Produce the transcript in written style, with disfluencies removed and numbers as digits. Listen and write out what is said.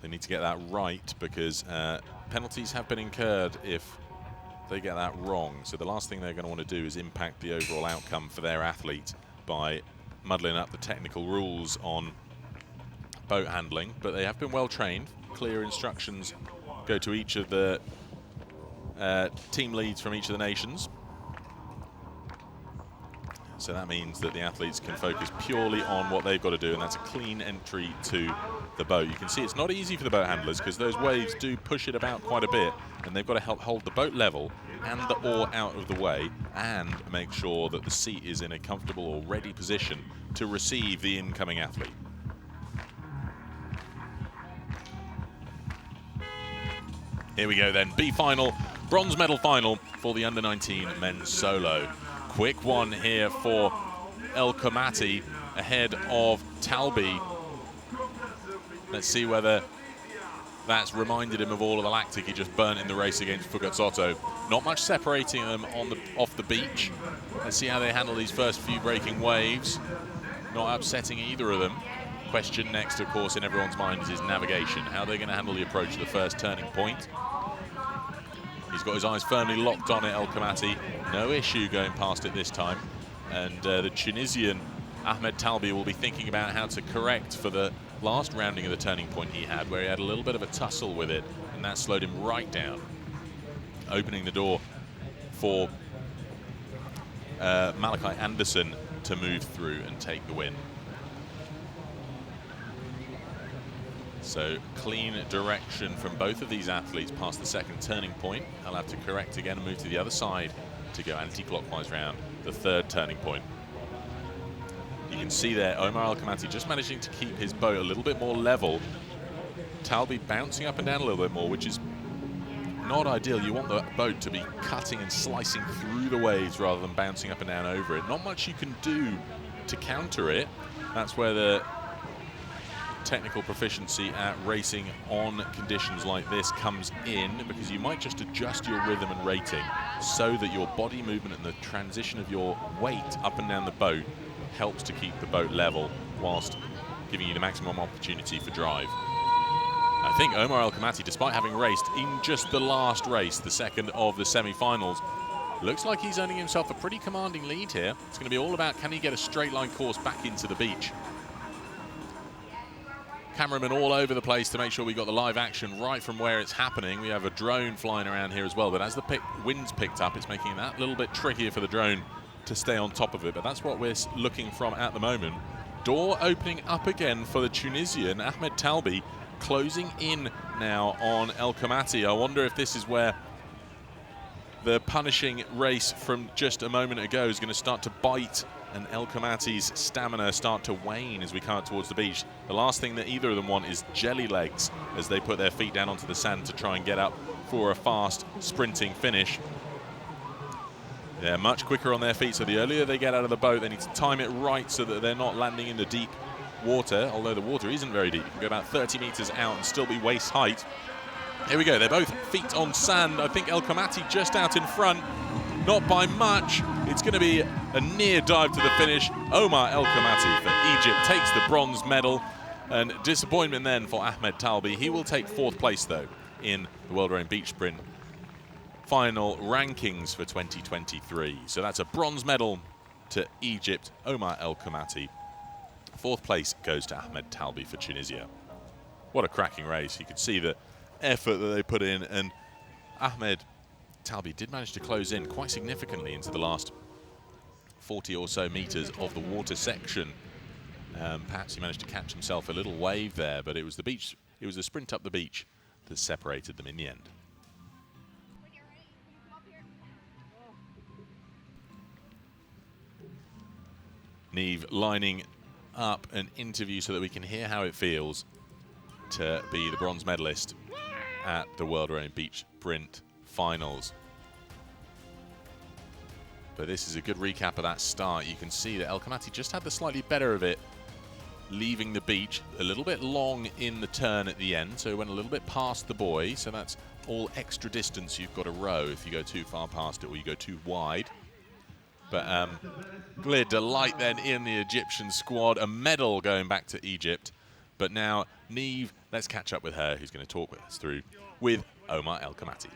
They need to get that right because penalties have been incurred if they get that wrong. So the last thing they're going to want to do is impact the overall outcome for their athlete by muddling up the technical rules on boat handling. But they have been well trained. Clear instructions go to each of the team leads from each of the nations. So that means that the athletes can focus purely on what they've got to do, and that's a clean entry to the boat. You can see it's not easy for the boat handlers because those waves do push it about quite a bit, and they've got to help hold the boat level and the oar out of the way and make sure that the seat is in a comfortable or ready position to receive the incoming athlete. Here we go then, B final, bronze medal final for the under-19 men's solo. Quick one here for El Komati ahead of Talbi. Let's see whether that's reminded him of all of the lactic he just burnt in the race against Fugazzotto. Not much separating them off the beach. Let's see how they handle these first few breaking waves. Not upsetting either of them. Question next, of course, in everyone's mind is his navigation. How they're going to handle the approach to the first turning point. He's got his eyes firmly locked on it, El Komati. No issue going past it this time. And the Tunisian Ahmed Talbi will be thinking about how to correct for the last rounding of the turning point he had, where he had a little bit of a tussle with it, and that slowed him right down, opening the door for Malachi Anderson to move through and take the win. So clean direction from both of these athletes past the second turning point. I'll have to correct again and move to the other side to go anti-clockwise round the third turning point. You can see there Omar El Komati just managing to keep his boat a little bit more level. Talbi bouncing up and down a little bit more, which is not ideal. You want the boat to be cutting and slicing through the waves rather than bouncing up and down over it. Not much you can do to counter it. That's where the technical proficiency at racing on conditions like this comes in, because you might just adjust your rhythm and rating so that your body movement and the transition of your weight up and down the boat helps to keep the boat level whilst giving you the maximum opportunity for drive. I think Omar El Komati, despite having raced in just the last race, the second of the semi-finals, looks like he's earning himself a pretty commanding lead here. It's going to be all about, can he get a straight line course back into the beach? Cameramen all over the place to make sure we got the live action right from where it's happening. We have a drone flying around here as well, but as the wind's picked up, it's making that a little bit trickier for the drone to stay on top of it, but that's what we're looking from at the moment. Door opening up again for the Tunisian, Ahmed Talbi, closing in now on El Komati. I wonder if this is where the punishing race from just a moment ago is going to start to bite and El Komati's stamina start to wane as we come out towards the beach. The last thing that either of them want is jelly legs as they put their feet down onto the sand to try and get up for a fast sprinting finish. They're much quicker on their feet, so the earlier they get out of the boat, they need to time it right so that they're not landing in the deep water, although the water isn't very deep. You can go about 30 meters out and still be waist height. Here we go, they're both feet on sand. I think El Komati just out in front, not by much. It's going to be a near dive to the finish. Omar El Komati for Egypt takes the bronze medal, and disappointment then for Ahmed Talbi. He will take fourth place though in the World Rowing Beach Sprint final rankings for 2023. So that's a bronze medal to Egypt, Omar El Komati. Fourth place goes to Ahmed Talbi for Tunisia. What a cracking race. You could see the effort that they put in, and Ahmed Talbi did manage to close in quite significantly into the last 40 or so meters of the water section. Perhaps he managed to catch himself a little wave there, but it was the beach, it was the sprint up the beach that separated them in the end. Neve lining up an interview so that we can hear how it feels to be the bronze medalist at the World Rowing Beach Sprint Finals. But this is a good recap of that start. You can see that El Komati just had the slightly better of it, leaving the beach a little bit long in the turn at the end, so it went a little bit past the buoy, so that's all extra distance you've got to row if you go too far past it or you go too wide. But clear delight then in the Egyptian squad. A medal going back to Egypt. But now, Neve, let's catch up with her, who's going to talk with us through with Omar El Khamati.